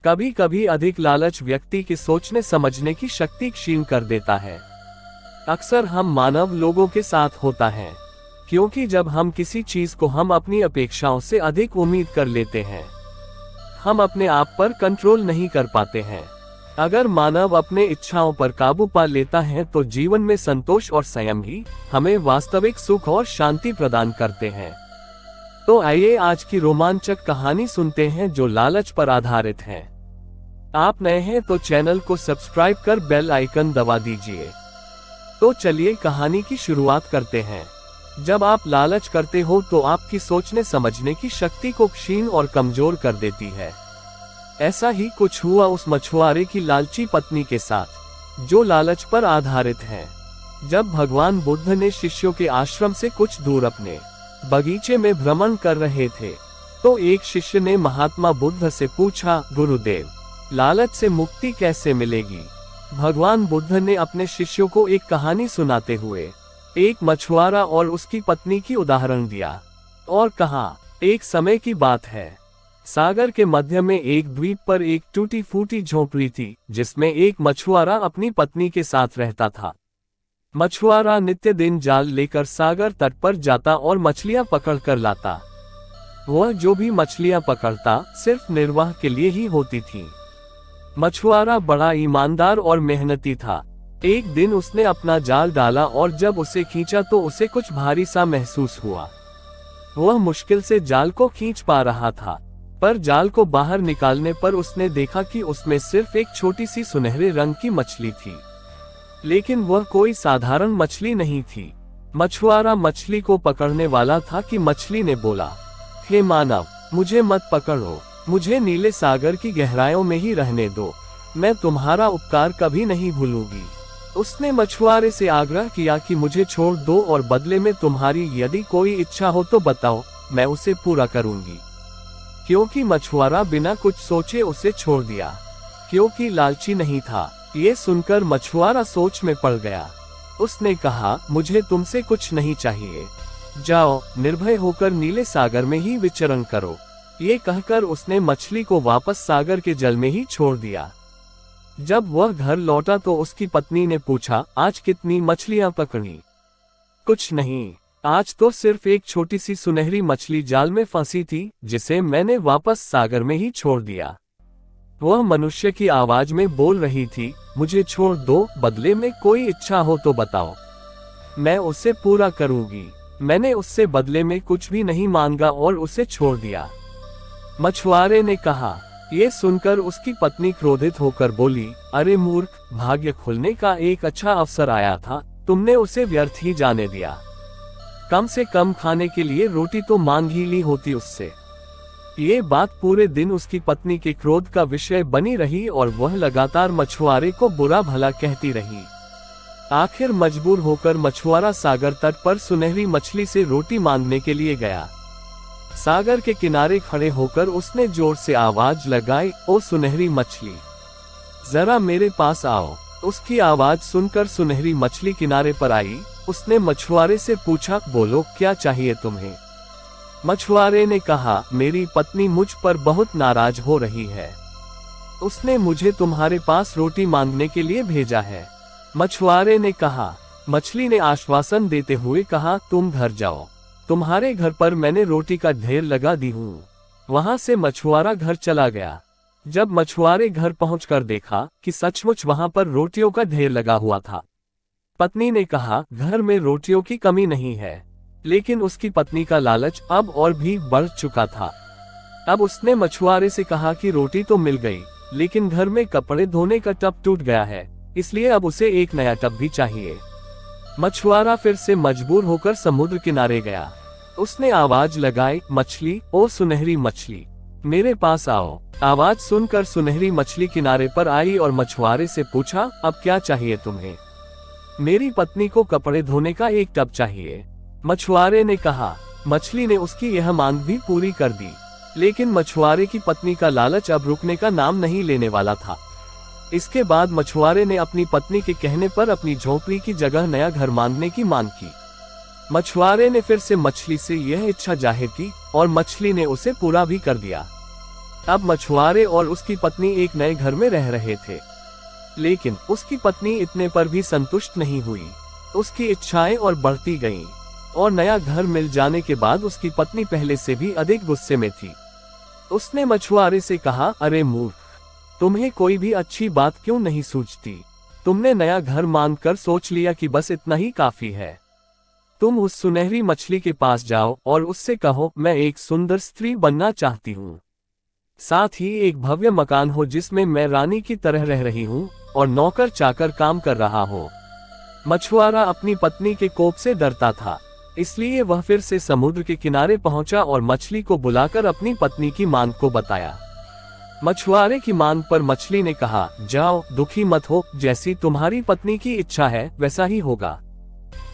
कभी कभी अधिक लालच व्यक्ति की सोचने समझने की शक्ति क्षीण कर देता है। अक्सर हम मानव लोगों के साथ होता है, क्योंकि जब हम किसी चीज को हम अपनी अपेक्षाओं से अधिक उम्मीद कर लेते हैं, हम अपने आप पर कंट्रोल नहीं कर पाते हैं। अगर मानव अपने इच्छाओं पर काबू पा लेता है तो जीवन में संतोष और संयम ही हमें वास्तविक सुख और शांति प्रदान करते हैं। तो आइए आज की रोमांचक कहानी सुनते हैं जो लालच पर आधारित है। आप नए हैं तो चैनल को सब्सक्राइब कर बेल आइकन दबा दीजिए। तो चलिए कहानी की शुरुआत करते हैं। जब आप लालच करते हो तो आपकी सोचने समझने की शक्ति को क्षीण और कमजोर कर देती है। ऐसा ही कुछ हुआ उस मछुआरे की लालची पत्नी के साथ, जो लालच पर आधारित है। जब भगवान बुद्ध ने शिष्यों के आश्रम से कुछ दूर अपने बगीचे में भ्रमण कर रहे थे, तो एक शिष्य ने महात्मा बुद्ध से पूछा, गुरुदेव, लालच से मुक्ति कैसे मिलेगी? भगवान बुद्ध ने अपने शिष्यों को एक कहानी सुनाते हुए एक मछुआरा और उसकी पत्नी की उदाहरण दिया और कहा, एक समय की बात है, सागर के मध्य में एक द्वीप पर एक टूटी फूटी झोपड़ी थी, जिसमें एक मछुआरा अपनी पत्नी के साथ रहता था। मछुआरा नित्य दिन जाल लेकर सागर तट पर जाता और मछलियां पकड़ कर लाता। वह जो भी मछलियां पकड़ता सिर्फ निर्वाह के लिए ही होती थी। मछुआरा बड़ा ईमानदार और मेहनती था। एक दिन उसने अपना जाल डाला और जब उसे खींचा तो उसे कुछ भारी सा महसूस हुआ। वह मुश्किल से जाल को खींच पा रहा था, पर जाल को बाहर निकालने पर उसने देखा कि उसमें सिर्फ एक छोटी सी सुनहरे रंग की मछली थी, लेकिन वह कोई साधारण मछली नहीं थी। मछुआरा मछली को पकड़ने वाला था कि मछली ने बोला, हे मानव, मुझे मत पकड़ो, मुझे नीले सागर की गहराइयों में ही रहने दो, मैं तुम्हारा उपकार कभी नहीं भूलूंगी। उसने मछुआरे से आग्रह किया कि मुझे छोड़ दो और बदले में तुम्हारी यदि कोई इच्छा हो तो बताओ, मैं उसे पूरा करूंगी। क्योंकि मछुआरा बिना कुछ सोचे उसे छोड़ दिया, क्योंकि लालची नहीं था। ये सुनकर मछुआरा सोच में पड़ गया। उसने कहा, मुझे तुमसे कुछ नहीं चाहिए, जाओ निर्भय होकर नीले सागर में ही विचरण करो। ये कहकर उसने मछली को वापस सागर के जल में ही छोड़ दिया। जब वह घर लौटा तो उसकी पत्नी ने पूछा, आज कितनी मछलियां पकड़ी? कुछ नहीं, आज तो सिर्फ एक छोटी सी सुनहरी मछली जाल में फंसी थी, जिसे मैंने वापस सागर में ही छोड़ दिया। वह मनुष्य की आवाज में बोल रही थी, मुझे छोड़ दो, बदले में कोई इच्छा हो तो बताओ, मैं उसे पूरा करूंगी। मैंने उससे बदले में कुछ भी नहीं मांगा और उसे छोड़ दिया। मछुआरे ने कहा। ये सुनकर उसकी पत्नी क्रोधित होकर बोली, अरे मूर्ख, भाग्य खुलने का एक अच्छा अवसर आया था, तुमने उसे व्यर्थ ही जाने दिया। कम से कम खाने के लिए रोटी तो मांग ही ली होती उससे। ये बात पूरे दिन उसकी पत्नी के क्रोध का विषय बनी रही और वह लगातार मछुआरे को बुरा भला कहती रही। आखिर मजबूर होकर मछुआरा सागर तट पर सुनहरी मछली से रोटी मांगने के लिए गया। सागर के किनारे खड़े होकर उसने जोर से आवाज लगाई, ओ सुनहरी मछली, जरा मेरे पास आओ। उसकी आवाज सुनकर सुनहरी मछली किनारे पर आई। उसने मछुआरे से पूछा, बोलो क्या चाहिए तुम्हें? मछुआरे ने कहा, मेरी पत्नी मुझ पर बहुत नाराज हो रही है, उसने मुझे तुम्हारे पास रोटी मांगने के लिए भेजा है। मछुआरे ने कहा। मछली ने आश्वासन देते हुए कहा, तुम घर जाओ, तुम्हारे घर पर मैंने रोटी का ढेर लगा दी हूँ। वहां से मछुआरा घर चला गया। जब मछुआरे घर पहुंचकर देखा कि सचमुच वहां पर रोटियों का ढेर लगा हुआ था। पत्नी ने कहा, घर में रोटियों की कमी नहीं है, लेकिन उसकी पत्नी का लालच अब और भी बढ़ चुका था। अब उसने मछुआरे से कहा कि रोटी तो मिल गई, लेकिन घर में कपड़े धोने का टब टूट गया है, इसलिए अब उसे एक नया टब भी चाहिए। मछुआरा फिर से मजबूर होकर समुद्र किनारे गया। उसने आवाज लगाई, मछली, ओ सुनहरी मछली, मेरे पास आओ। आवाज सुनकर सुनहरी मछली किनारे पर आई और मछुआरे से पूछा, अब क्या चाहिए तुम्हें? मेरी पत्नी को कपड़े धोने का एक टब चाहिए। मछुआरे ने कहा। मछली ने उसकी यह मांग भी पूरी कर दी, लेकिन मछुआरे की पत्नी का लालच अब रुकने का नाम नहीं लेने वाला था। इसके बाद मछुआरे ने अपनी पत्नी के कहने पर अपनी झोपड़ी की जगह नया घर मांगने की मांग की। मछुआरे ने फिर से मछली से यह इच्छा जाहिर की और मछली ने उसे पूरा भी कर दिया। अब मछुआरे और उसकी पत्नी एक नए घर में रह रहे थे, लेकिन उसकी पत्नी इतने पर भी संतुष्ट नहीं हुई। उसकी इच्छाएं और बढ़ती गईं, और नया घर मिल जाने के बाद उसकी पत्नी पहले से भी अधिक गुस्से में थी। उसने मछुआरे से कहा, अरे मूर्ख, तुम्हें कोई भी अच्छी बात क्यों नहीं सूझती? तुमने नया घर मानकर सोच लिया कि बस इतना ही काफी है। तुम उस सुनहरी मछली के पास जाओ और उससे कहो, मैं एक सुंदर स्त्री बनना चाहती हूँ, साथ ही एक भव्य मकान हो जिसमें मैं रानी की तरह रह रही हूँ और नौकर चाकर काम कर रहा हो। मछुआरा अपनी पत्नी के कोप से डरता था, इसलिए वह फिर से समुद्र के किनारे पहुंचा और मछली को बुलाकर अपनी पत्नी की मांग को बताया। मछुआरे की मांग पर मछली ने कहा, जाओ, दुखी मत हो, जैसी तुम्हारी पत्नी की इच्छा है वैसा ही होगा।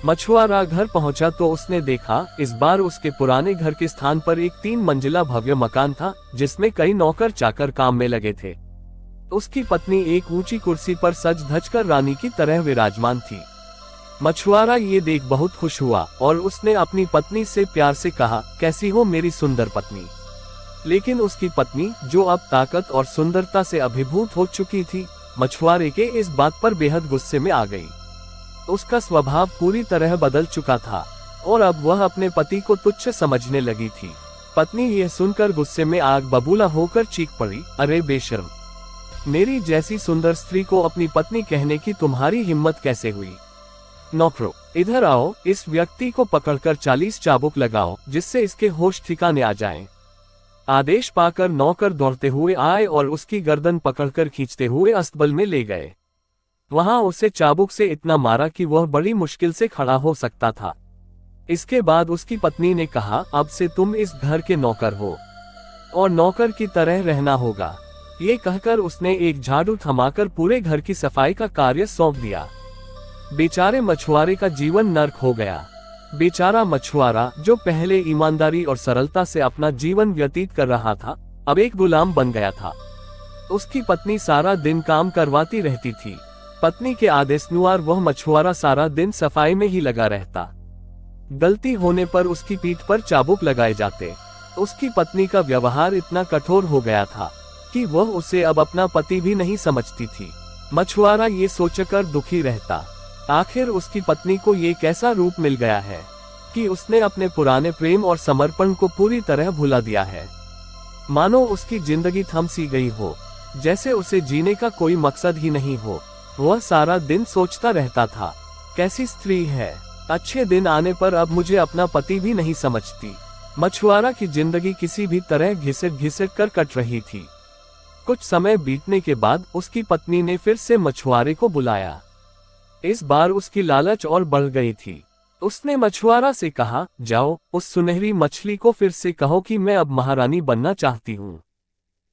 मछुआरा घर पहुंचा तो उसने देखा, इस बार उसके पुराने घर के स्थान पर एक 3 मंजिला भव्य मकान था जिसमें कई नौकर चाकर काम में लगे थे। उसकी पत्नी एक ऊंची कुर्सी पर सज धज कर रानी की तरह विराजमान थी। मछुआरा ये देख बहुत खुश हुआ और उसने अपनी पत्नी से प्यार से कहा, कैसी हो मेरी सुंदर पत्नी? लेकिन उसकी पत्नी, जो अब ताकत और सुंदरता से अभिभूत हो चुकी थी, मछुआरे के इस बात पर बेहद गुस्से में आ गई। उसका स्वभाव पूरी तरह बदल चुका था और अब वह अपने पति को तुच्छ समझने लगी थी। पत्नी यह सुनकर गुस्से में आग बबूला होकर चीख पड़ी, अरे बेशर्म, मेरी जैसी सुंदर स्त्री को अपनी पत्नी कहने की तुम्हारी हिम्मत कैसे हुई? नौकरों, इधर आओ, इस व्यक्ति को पकड़कर 40 चाबुक लगाओ जिससे इसके होश ठिकाने आ जाएं। आदेश पाकर नौकर दौड़ते हुए आए और उसकी गर्दन पकड़कर खींचते हुए अस्तबल में ले गए। वहां उसे चाबुक से इतना मारा कि वह बड़ी मुश्किल से खड़ा हो सकता था। इसके बाद उसकी पत्नी ने कहा, अब से तुम इस घर के नौकर हो और नौकर की तरह रहना होगा। ये कहकर उसने एक झाड़ू थमाकर पूरे घर की सफाई का कार्य सौंप दिया। बेचारे मछुआरे का जीवन नर्क हो गया। बेचारा मछुआरा, जो पहले ईमानदारी और सरलता से अपना जीवन व्यतीत कर रहा था, अब एक गुलाम बन गया था। उसकी पत्नी सारा दिन काम करवाती रहती थी। पत्नी के आदेशनुसार वह मछुआरा सारा दिन सफाई में ही लगा रहता। गलती होने पर उसकी पीठ पर चाबुक लगाए जाते। उसकी पत्नी का व्यवहार इतना कठोर हो गया था कि वह उसे अब अपना पति भी नहीं समझती थी। मछुआरा ये सोचकर दुखी रहता, आखिर उसकी पत्नी को ये कैसा रूप मिल गया है कि उसने अपने पुराने प्रेम और समर्पण को पूरी तरह भुला दिया है। मानो उसकी जिंदगी थम सी गई हो, जैसे उसे जीने का कोई मकसद ही नहीं हो। वह सारा दिन सोचता रहता था, कैसी स्त्री है, अच्छे दिन आने पर अब मुझे अपना पति भी नहीं समझती। मछुआरा की जिंदगी किसी भी तरह घिसट घिसट कर कट रही थी। कुछ समय बीतने के बाद उसकी पत्नी ने फिर से मछुआरे को बुलाया। इस बार उसकी लालच और बढ़ गई थी। उसने मछुआरा से कहा, जाओ, उस सुनहरी मछली को फिर से कहो कि मैं अब महारानी बनना चाहती हूँ।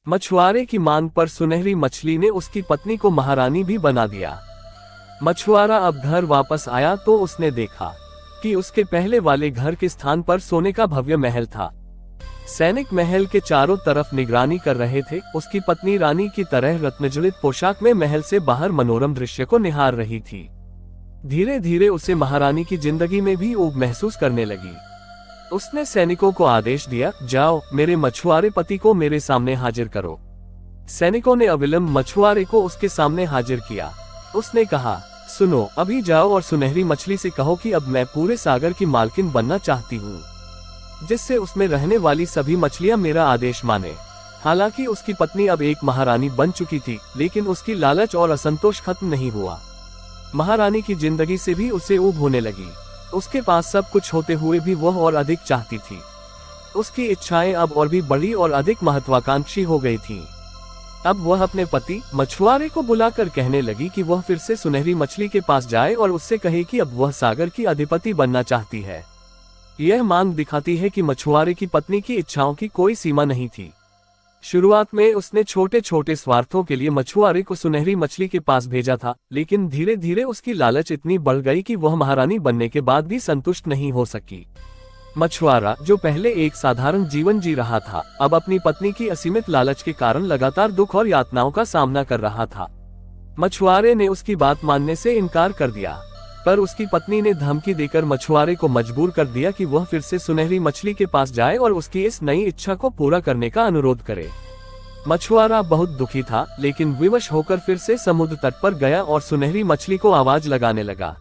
मछुआरे की मांग पर सुनहरी मछली ने उसकी पत्नी को महारानी भी बना दिया। मछुआरा अब घर वापस आया तो उसने देखा कि उसके पहले वाले घर के स्थान पर सोने का भव्य महल था। सैनिक महल के चारों तरफ निगरानी कर रहे थे। उसकी पत्नी रानी की तरह रत्नजड़ित पोशाक में महल से बाहर मनोरम दृश्य को निहार रही थी। धीरे धीरे उसे महारानी की जिंदगी में भी ऊब महसूस करने लगी। उसने सैनिकों को आदेश दिया, जाओ, मेरे मछुआरे पति को मेरे सामने हाजिर करो। सैनिकों ने अविलंब मछुआरे को उसके सामने हाजिर किया। उसने कहा, सुनो, अभी जाओ और सुनहरी मछली से कहो कि अब मैं पूरे सागर की मालकिन बनना चाहती हूँ, जिससे उसमें रहने वाली सभी मछलियां मेरा आदेश माने। हालांकि उसकी पत्नी अब एक महारानी बन चुकी थी, लेकिन उसकी लालच और असंतोष खत्म नहीं हुआ। महारानी की जिंदगी से भी उसे ऊब होने लगी। उसके पास सब कुछ होते हुए भी वह और अधिक चाहती थी। उसकी इच्छाएं अब और भी बड़ी और अधिक महत्वाकांक्षी हो गई थीं। अब वह अपने पति मछुआरे को बुलाकर कहने लगी कि वह फिर से सुनहरी मछली के पास जाए और उससे कहे कि अब वह सागर की अधिपति बनना चाहती है। यह मांग दिखाती है कि मछुआरे की पत्नी की इच्छाओं की कोई सीमा नहीं थी। शुरुआत में उसने छोटे छोटे स्वार्थों के लिए मछुआरे को सुनहरी मछली के पास भेजा था, लेकिन धीरे धीरे उसकी लालच इतनी बढ़ गई कि वह महारानी बनने के बाद भी संतुष्ट नहीं हो सकी। मछुआरा, जो पहले एक साधारण जीवन जी रहा था, अब अपनी पत्नी की असीमित लालच के कारण लगातार दुख और यातनाओं का सामना कर रहा था। मछुआरे ने उसकी बात मानने से इनकार कर दिया, पर उसकी पत्नी ने धमकी देकर मछुआरे को मजबूर कर दिया कि वह फिर से सुनहरी मछली के पास जाए और उसकी इस नई इच्छा को पूरा करने का अनुरोध करे। मछुआरा बहुत दुखी था, लेकिन विवश होकर फिर से समुद्र तट पर गया और सुनहरी मछली को आवाज लगाने लगा।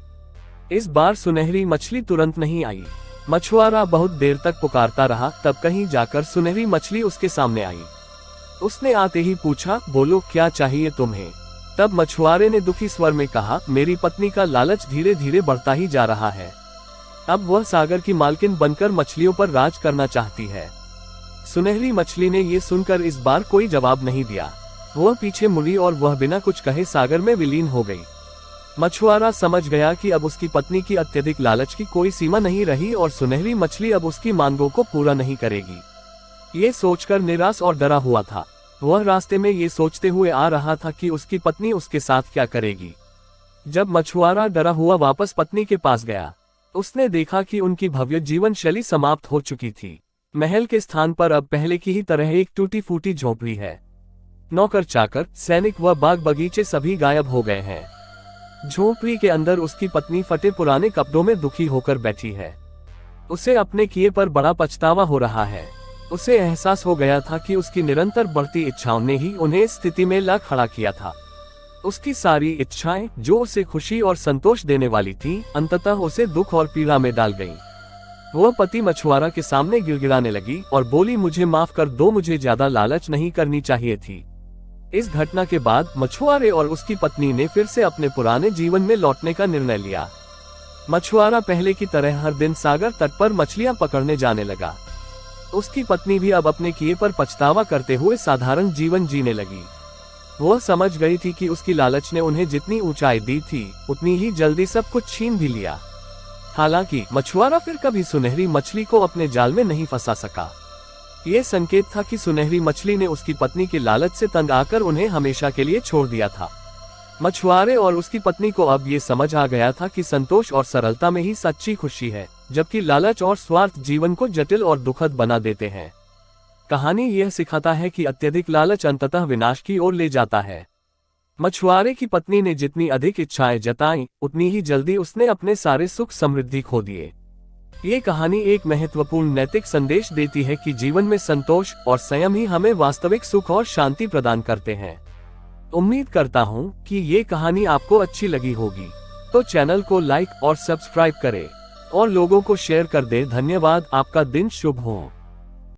इस बार सुनहरी मछली तुरंत नहीं आई। मछुआरा बहुत देर तक पुकारता रहा, तब कहीं जाकर सुनहरी मछली उसके सामने आई। उसने आते ही पूछा, बोलो क्या चाहिए तुम्हें? तब मछुआरे ने दुखी स्वर में कहा, मेरी पत्नी का लालच धीरे धीरे बढ़ता ही जा रहा है। अब वह सागर की मालकिन बनकर मछलियों पर राज करना चाहती है। सुनहरी मछली ने ये सुनकर इस बार कोई जवाब नहीं दिया। वह पीछे मुड़ी और वह बिना कुछ कहे सागर में विलीन हो गई। मछुआरा समझ गया कि अब उसकी पत्नी की अत्यधिक लालच की कोई सीमा नहीं रही और सुनहरी मछली अब उसकी मांगों को पूरा नहीं करेगी। ये सोचकर निराश और डरा हुआ था। वह रास्ते में ये सोचते हुए आ रहा था कि उसकी पत्नी उसके साथ क्या करेगी। जब मछुआरा डरा हुआ वापस पत्नी के पास गया, उसने देखा कि उनकी भव्य जीवन शैली समाप्त हो चुकी थी। महल के स्थान पर अब पहले की ही तरह एक टूटी फूटी झोपड़ी है। नौकर चाकर, सैनिक व बाग बगीचे सभी गायब हो गए हैं। झोपड़ी के अंदर उसकी पत्नी फटे पुराने कपड़ों में दुखी होकर बैठी है। उसे अपने किए पर बड़ा पछतावा हो रहा है। उसे एहसास हो गया था कि उसकी निरंतर बढ़ती इच्छाओं ने ही उन्हें इस स्थिति में ला खड़ा किया था। उसकी सारी इच्छाएं, जो उसे खुशी और संतोष देने वाली थी, अंततः उसे दुख और पीड़ा में डाल गईं। वह पति मछुआरा के सामने गिड़गिड़ाने लगी और बोली, मुझे माफ कर दो, मुझे ज्यादा लालच नहीं करनी चाहिए थी। इस घटना के बाद मछुआरे और उसकी पत्नी ने फिर से अपने पुराने जीवन में लौटने का निर्णय लिया। मछुआरा पहले की तरह हर दिन सागर तट पर मछलियां पकड़ने जाने लगा। उसकी पत्नी भी अब अपने किए पर पछतावा करते हुए साधारण जीवन जीने लगी। वह समझ गई थी कि उसकी लालच ने उन्हें जितनी ऊंचाई दी थी, उतनी ही जल्दी सब कुछ छीन भी लिया। हालांकि मछुआरा फिर कभी सुनहरी मछली को अपने जाल में नहीं फंसा सका। ये संकेत था कि सुनहरी मछली ने उसकी पत्नी के लालच से तंग आकर उन्हें हमेशा के लिए छोड़ दिया था। मछुआरे और उसकी पत्नी को अब ये समझ आ गया था कि संतोष और सरलता में ही सच्ची खुशी है, जबकि लालच और स्वार्थ जीवन को जटिल और दुखद बना देते हैं। कहानी यह सिखाता है कि अत्यधिक लालच अंततः विनाश की ओर ले जाता है। मछुआरे की पत्नी ने जितनी अधिक इच्छाएं जताईं, उतनी ही जल्दी उसने अपने सारे सुख समृद्धि खो दिए। ये कहानी एक महत्वपूर्ण नैतिक संदेश देती है कि जीवन में संतोष और संयम ही हमें वास्तविक सुख और शांति प्रदान करते हैं। उम्मीद करता हूँ कि ये कहानी आपको अच्छी लगी होगी। तो चैनल को लाइक और सब्सक्राइब करें और लोगों को शेयर कर दें। धन्यवाद। आपका दिन शुभ हो।